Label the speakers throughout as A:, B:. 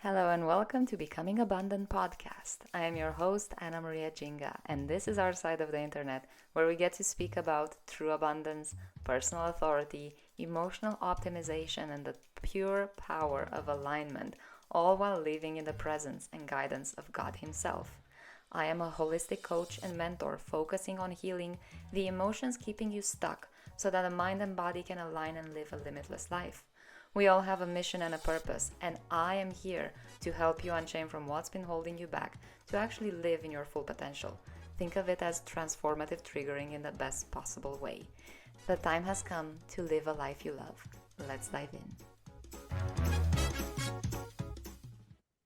A: Hello and welcome to Becoming Abundant podcast. I am your host, Anna Maria Jinga, and this is our side of the internet where we get to speak about true abundance, personal authority, emotional optimization, and the pure power of alignment, all while living in the presence and guidance of God Himself. I am a holistic coach and mentor focusing on healing the emotions keeping you stuck so that the mind and body can align and live a limitless life. We all have a mission and a purpose, and I am here to help you unchain from what's been holding you back to actually live in your full potential. Think of it as transformative triggering in the best possible way. The time has come to live a life you love. Let's dive in.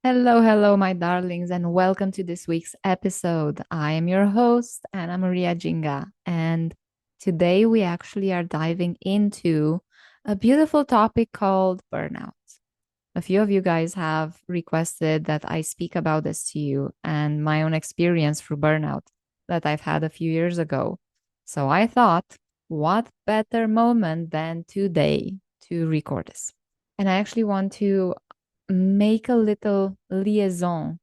A: Hello, my darlings, and welcome to this week's episode. I am your host, Anna Maria Jinga, and today we actually are diving into a beautiful topic called burnout. A few of you guys have requested that I speak about this to you and my own experience through burnout that I've had a few years ago. So I thought, what better moment than today to record this? And I actually want to make a little liaison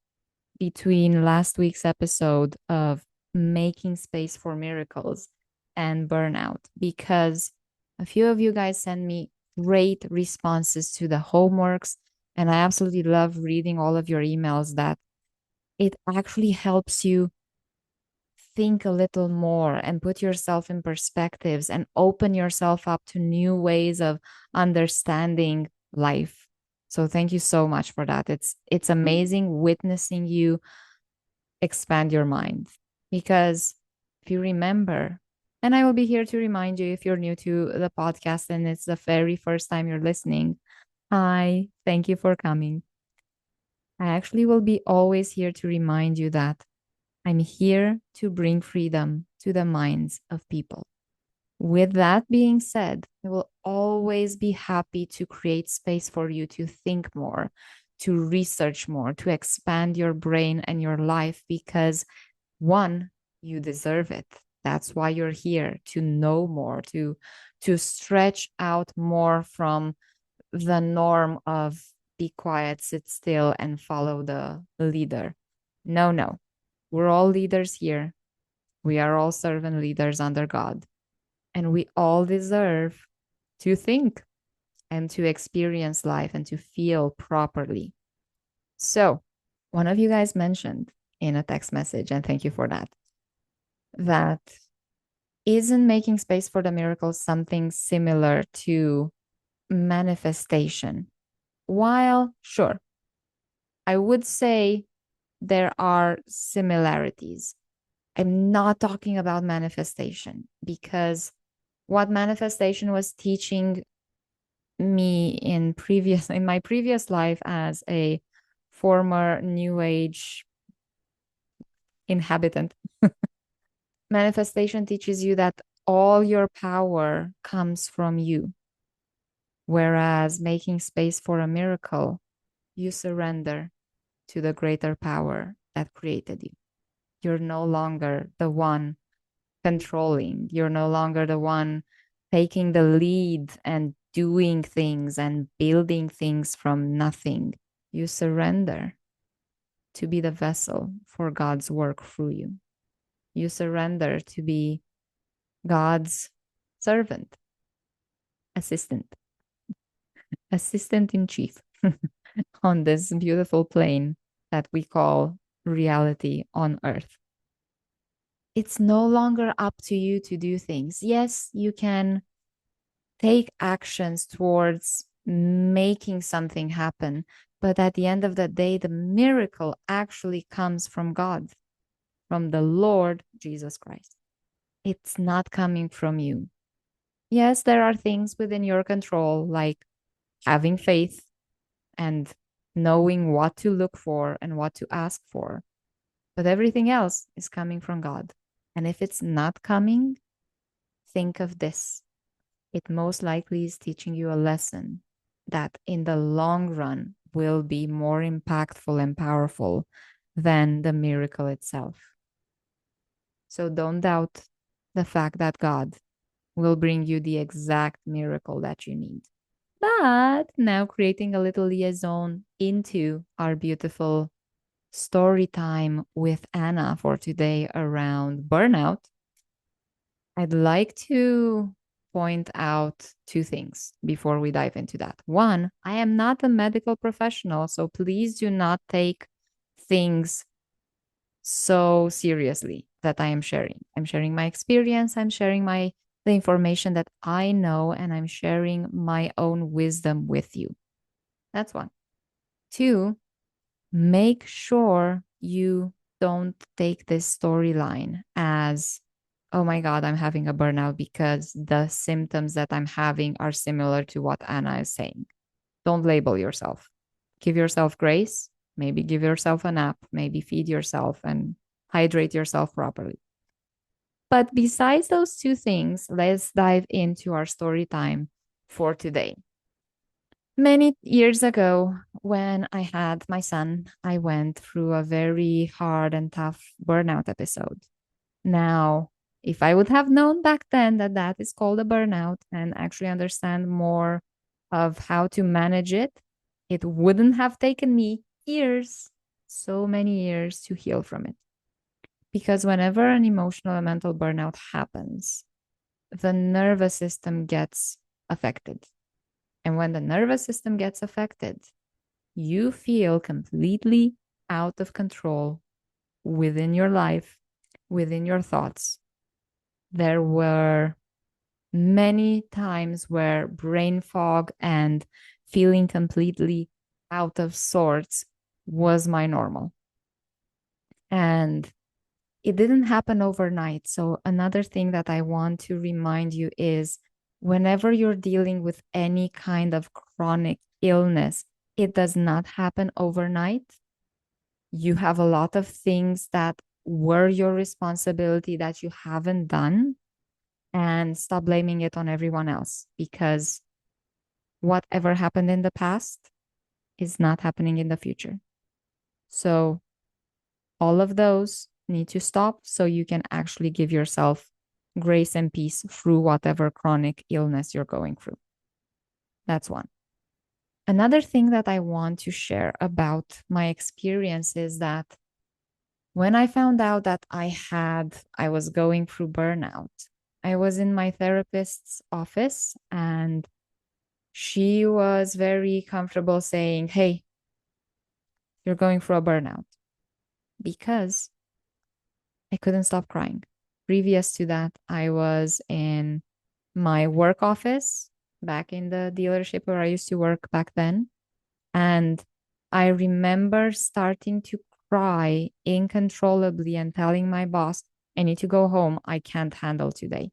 A: between last week's episode of making space for miracles and burnout because a few of you guys send me great responses to the homeworks, and I absolutely love reading all of your emails that it actually helps you think a little more and put yourself in perspectives and open yourself up to new ways of understanding life. So thank you so much for that. It's amazing witnessing you expand your mind because if you remember, and I will be here to remind you if you're new to the podcast and it's the very first time you're listening. Hi, thank you for coming. I actually will be always here to remind you that I'm here to bring freedom to the minds of people. With that being said, I will always be happy to create space for you to think more, to research more, to expand your brain and your life because one, you deserve it. That's why you're here to know more, to stretch out more from the norm of be quiet, sit still, and follow the leader. No. We're all leaders here. We are all servant leaders under God. And we all deserve to think and to experience life and to feel properly. So, one of you guys mentioned in a text message, and thank you for that, that isn't making space for the miracle something similar to manifestation? While, sure, I would say there are similarities. I'm not talking about manifestation because what manifestation was teaching me in my previous life as a former new age inhabitant. Manifestation teaches you that all your power comes from you, whereas making space for a miracle, you surrender to the greater power that created you. You're no longer the one controlling. You're no longer the one taking the lead and doing things and building things from nothing. You surrender to be the vessel for God's work through you. You surrender to be God's servant, assistant, assistant in chief on this beautiful plane that we call reality on earth. It's no longer up to you to do things. Yes, you can take actions towards making something happen, but at the end of the day, the miracle actually comes from God, from the Lord Jesus Christ. It's not coming from you. Yes, there are things within your control, like having faith and knowing what to look for and what to ask for. But everything else is coming from God. And if it's not coming, think of this. It most likely is teaching you a lesson that in the long run will be more impactful and powerful than the miracle itself. So don't doubt the fact that God will bring you the exact miracle that you need. But now creating a little liaison into our beautiful story time with Anna for today around burnout, I'd like to point out two things before we dive into that. One, I am not a medical professional, so please do not take things so seriously that I am sharing. I'm sharing my experience, I'm sharing my the information that I know, and I'm sharing my own wisdom with you. That's one. Two, make sure you don't take this storyline as, oh my God, I'm having a burnout because the symptoms that I'm having are similar to what Anna is saying. Don't label yourself. Give yourself grace. Maybe give yourself a nap. Maybe feed yourself and hydrate yourself properly. But besides those two things, let's dive into our story time for today. Many years ago, when I had my son, I went through a very hard and tough burnout episode. Now, if I would have known back then that that is called a burnout and actually understand more of how to manage it wouldn't have taken me years, so many years to heal from it. Because whenever an emotional and mental burnout happens, the nervous system gets affected. And when the nervous system gets affected, you feel completely out of control within your life, within your thoughts. There were many times where brain fog and feeling completely out of sorts was my normal. And it didn't happen overnight. So, another thing that I want to remind you is whenever you're dealing with any kind of chronic illness, it does not happen overnight. You have a lot of things that were your responsibility that you haven't done, and stop blaming it on everyone else because whatever happened in the past is not happening in the future. So, all of those need to stop so you can actually give yourself grace and peace through whatever chronic illness you're going through. That's one. Another thing that I want to share about my experience is that when I found out that I was going through burnout, I was in my therapist's office and she was very comfortable saying, "Hey, you're going through a burnout," because I couldn't stop crying. Previous to that, I was in my work office back in the dealership where I used to work back then. And I remember starting to cry uncontrollably and telling my boss, I need to go home. I can't handle today.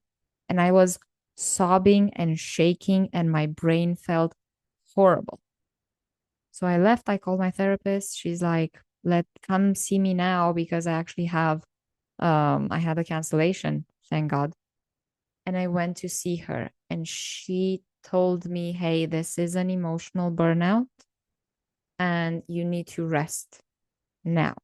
A: And I was sobbing and shaking, and my brain felt horrible. So I left. I called my therapist. She's like, let come see me now because I actually have I had a cancellation, thank God. And I went to see her and she told me, hey, this is an emotional burnout and you need to rest now.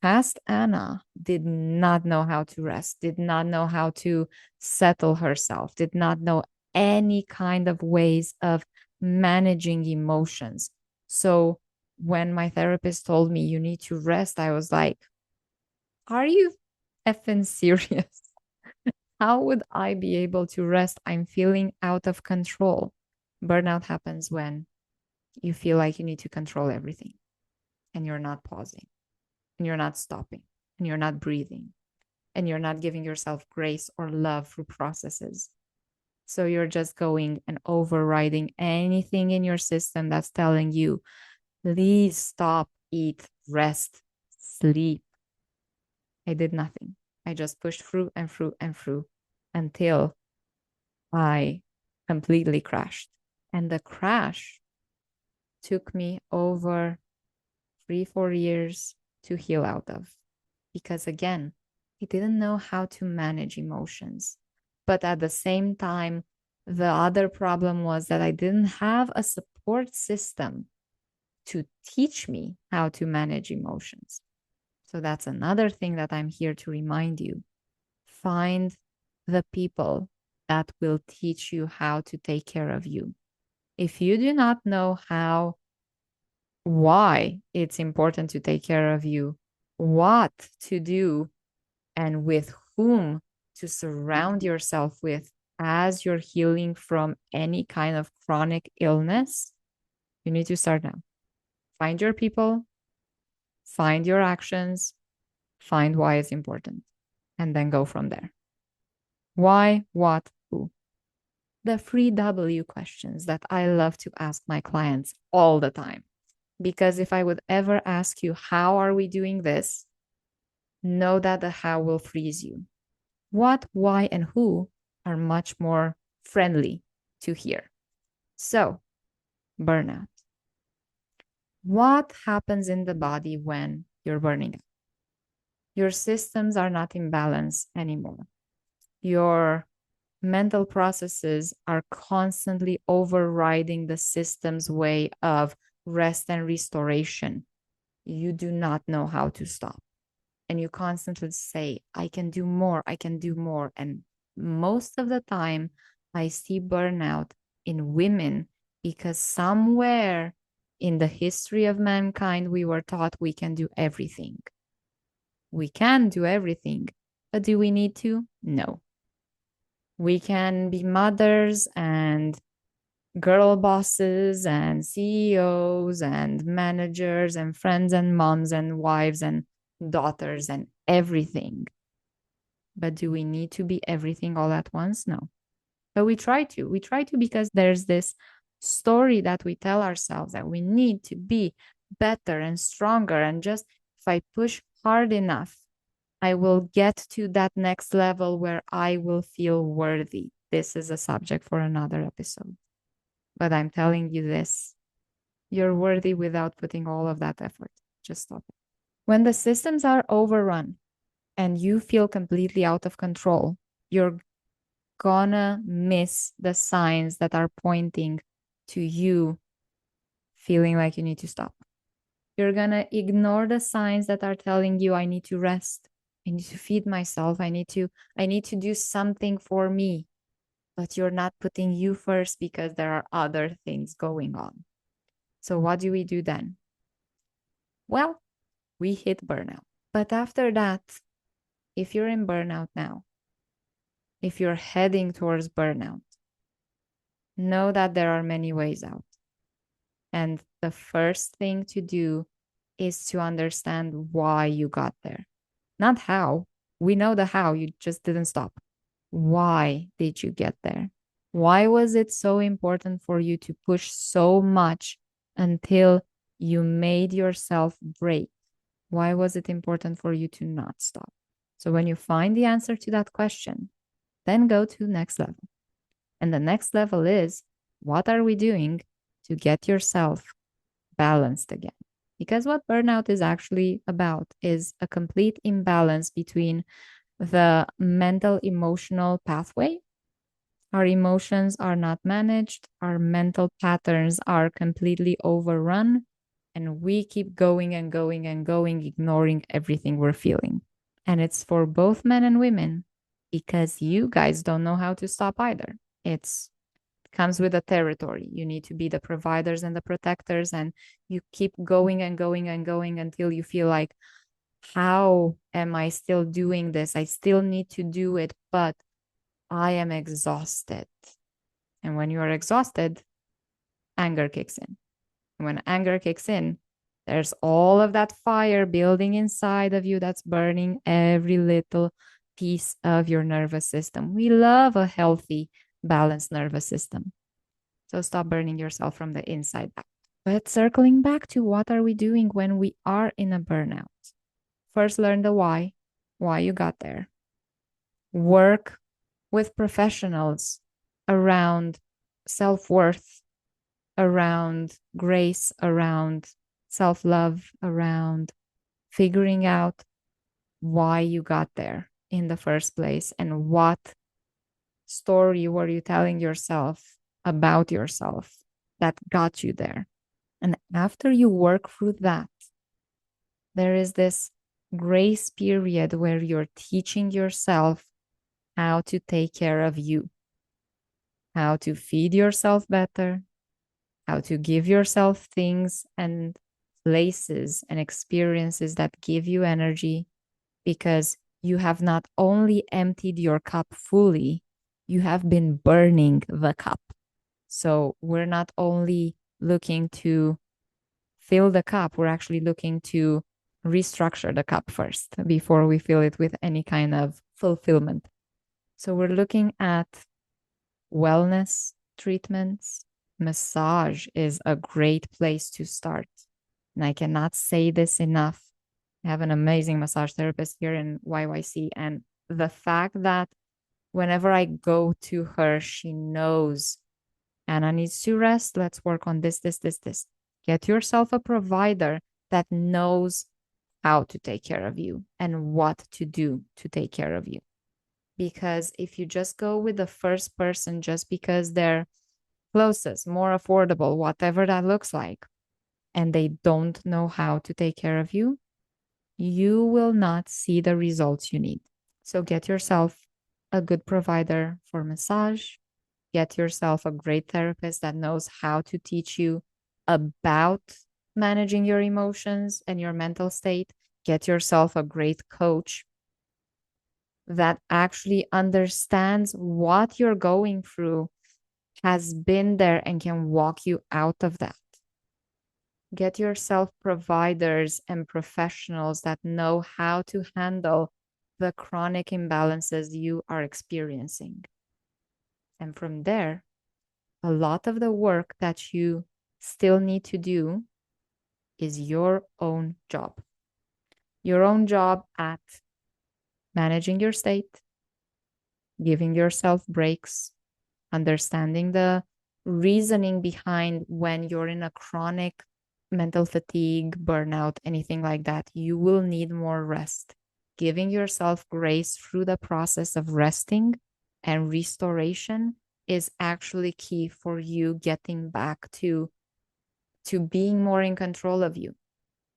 A: Past Anna did not know how to rest, did not know how to settle herself, did not know any kind of ways of managing emotions. So when my therapist told me you need to rest, I was like, are you effing serious? How would I be able to rest? I'm feeling out of control. Burnout happens when you feel like you need to control everything and you're not pausing and you're not stopping and you're not breathing and you're not giving yourself grace or love through processes. So you're just going and overriding anything in your system that's telling you, please stop, eat, rest, sleep. I did nothing. I just pushed through and through and through until I completely crashed. And the crash took me over 3, 4 years to heal out of. Because again, I didn't know how to manage emotions. But at the same time, the other problem was that I didn't have a support system to teach me how to manage emotions. So that's another thing that I'm here to remind you. Find the people that will teach you how to take care of you. If you do not know why it's important to take care of you, what to do, and with whom to surround yourself with as you're healing from any kind of chronic illness, you need to start now. Find your people, find your actions, find why it's important, and then go from there. Why, what, who? The 3W questions that I love to ask my clients all the time. Because if I would ever ask you, how are we doing this? Know that the how will freeze you. What, why, and who are much more friendly to hear. So, burnout. What happens in the body when you're burning out? Your systems are not in balance anymore. Your mental processes are constantly overriding the system's way of rest and restoration. You do not know how to stop. And you constantly say, I can do more, I can do more. And most of the time, I see burnout in women because somewhere in the history of mankind, we were taught we can do everything. We can do everything, but do we need to? No. We can be mothers and girl bosses and CEOs and managers and friends and moms and wives and daughters and everything. But do we need to be everything all at once? No. But we try to. We try to because there's this story that we tell ourselves that we need to be better and stronger. And just if I push hard enough, I will get to that next level where I will feel worthy. This is a subject for another episode. But I'm telling you this, you're worthy without putting all of that effort. Just stop it. When the systems are overrun and you feel completely out of control, you're gonna miss the signs that are pointing to you feeling like you need to stop. You're gonna ignore the signs that are telling you I need to rest. I need to feed myself. I need to do something for me. But you're not putting you first because there are other things going on. So what do we do then? Well, we hit burnout. But after that, if you're in burnout now, if you're heading towards burnout, know that there are many ways out. And the first thing to do is to understand why you got there. Not how. We know the how, you just didn't stop. Why did you get there? Why was it so important for you to push so much until you made yourself break? Why was it important for you to not stop? So when you find the answer to that question, then go to the next level. And the next level is, what are we doing to get yourself balanced again? Because what burnout is actually about is a complete imbalance between the mental emotional pathway. Our emotions are not managed, our mental patterns are completely overrun, and we keep going and going and going, ignoring everything we're feeling. And it's for both men and women because you guys don't know how to stop either. It comes with the territory. You need to be the providers and the protectors, and you keep going and going and going until you feel like, how am I still doing this? I still need to do it, but I am exhausted. And when you are exhausted, anger kicks in. And when anger kicks in, there's all of that fire building inside of you that's burning every little piece of your nervous system. We love a healthy, balanced nervous system. So stop burning yourself from the inside out. But circling back to what are we doing when we are in a burnout? First, learn the why you got there. Work with professionals around self-worth, around grace, around self-love, around figuring out why you got there in the first place and what story were you telling yourself about yourself that got you there. And after you work through that, there is this grace period where you're teaching yourself how to take care of you, how to feed yourself better, how to give yourself things and places and experiences that give you energy, because you have not only emptied your cup fully, you have been burning the cup. So we're not only looking to fill the cup, we're actually looking to restructure the cup first before we fill it with any kind of fulfillment. So we're looking at wellness treatments. Massage is a great place to start. And I cannot say this enough. I have an amazing massage therapist here in YYC. And the fact that whenever I go to her, she knows Anna needs to rest. Let's work on this. Get yourself a provider that knows how to take care of you and what to do to take care of you. Because if you just go with the first person just because they're closest, more affordable, whatever that looks like, and they don't know how to take care of you, you will not see the results you need. So get yourself a good provider for massage. Get yourself a great therapist that knows how to teach you about managing your emotions and your mental state. Get yourself a great coach that actually understands what you're going through, has been there, and can walk you out of that. Get yourself providers and professionals that know how to handle the chronic imbalances you are experiencing. And from there, a lot of the work that you still need to do is your own job. Your own job at managing your state, giving yourself breaks, understanding the reasoning behind when you're in a chronic mental fatigue, burnout, anything like that. You will need more rest. Giving yourself grace through the process of resting and restoration is actually key for you getting back to being more in control of you.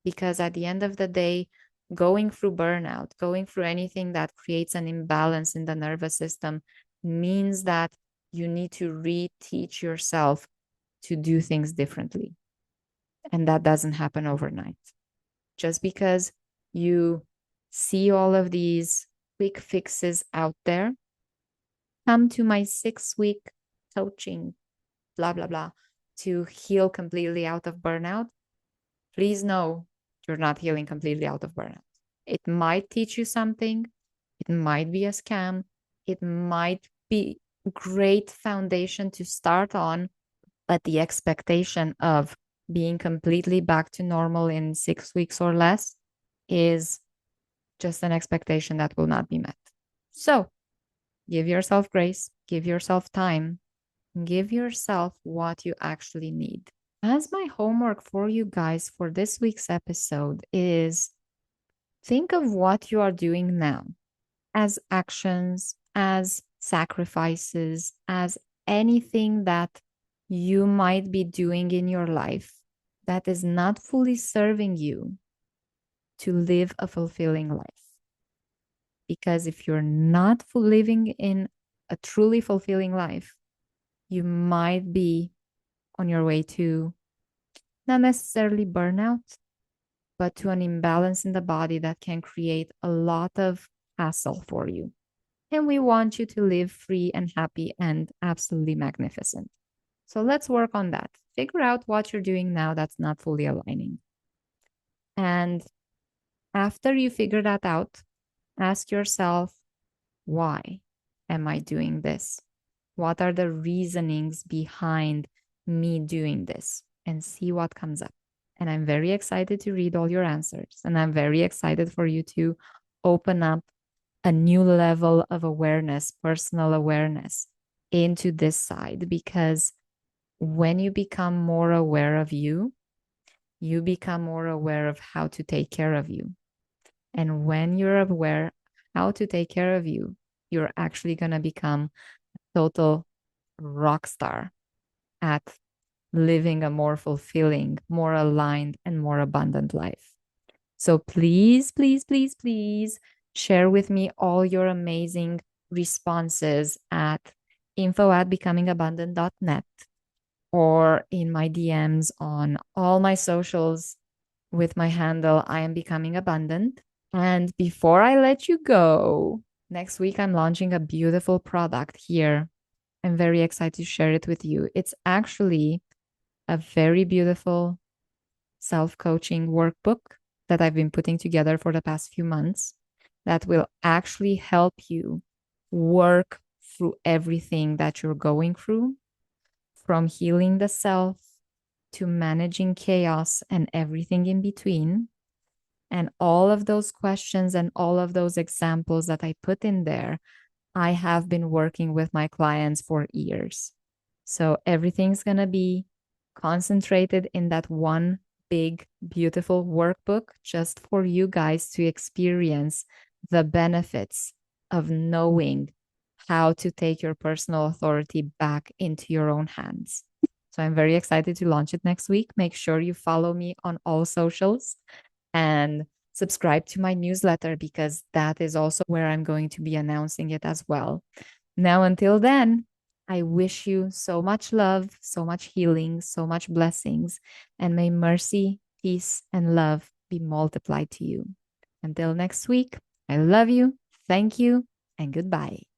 A: Because at the end of the day, going through burnout, going through anything that creates an imbalance in the nervous system means that you need to reteach yourself to do things differently. And that doesn't happen overnight. Just because you see all of these quick fixes out there, come to my 6-week coaching, blah, blah, blah, to heal completely out of burnout. Please know you're not healing completely out of burnout. It might teach you something. It might be a scam. It might be a great foundation to start on, but the expectation of being completely back to normal in 6 weeks or less is just an expectation that will not be met. So give yourself grace, give yourself time, give yourself what you actually need. As my homework for you guys for this week's episode is think of what you are doing now as actions, as sacrifices, as anything that you might be doing in your life that is not fully serving you to live a fulfilling life. Because if you're not living in a truly fulfilling life, you might be on your way to not necessarily burnout, but to an imbalance in the body that can create a lot of hassle for you. And we want you to live free and happy and absolutely magnificent. So let's work on that. Figure out what you're doing now that's not fully aligning. And after you figure that out, ask yourself, why am I doing this? What are the reasonings behind me doing this? And see what comes up. And I'm very excited to read all your answers. And I'm very excited for you to open up a new level of awareness, personal awareness into this side. Because when you become more aware of you, you become more aware of how to take care of you. And when you're aware how to take care of you, you're actually going to become a total rock star at living a more fulfilling, more aligned, and more abundant life. So please share with me all your amazing responses at info@becomingabundant.net. or in my DMs on all my socials with my handle, I am becoming abundant. And before I let you go, next week I'm launching a beautiful product here. I'm very excited to share it with you. It's actually a very beautiful self coaching workbook that I've been putting together for the past few months that will actually help you work through everything that you're going through, from healing the self to managing chaos and everything in between. And all of those questions and all of those examples that I put in there, I have been working with my clients for years. So everything's going to be concentrated in that one big, beautiful workbook just for you guys to experience the benefits of knowing how to take your personal authority back into your own hands. So I'm very excited to launch it next week. Make sure you follow me on all socials and subscribe to my newsletter because that is also where I'm going to be announcing it as well. Now, until then, I wish you so much love, so much healing, so much blessings, and may mercy, peace, and love be multiplied to you. Until next week, I love you, thank you, and goodbye.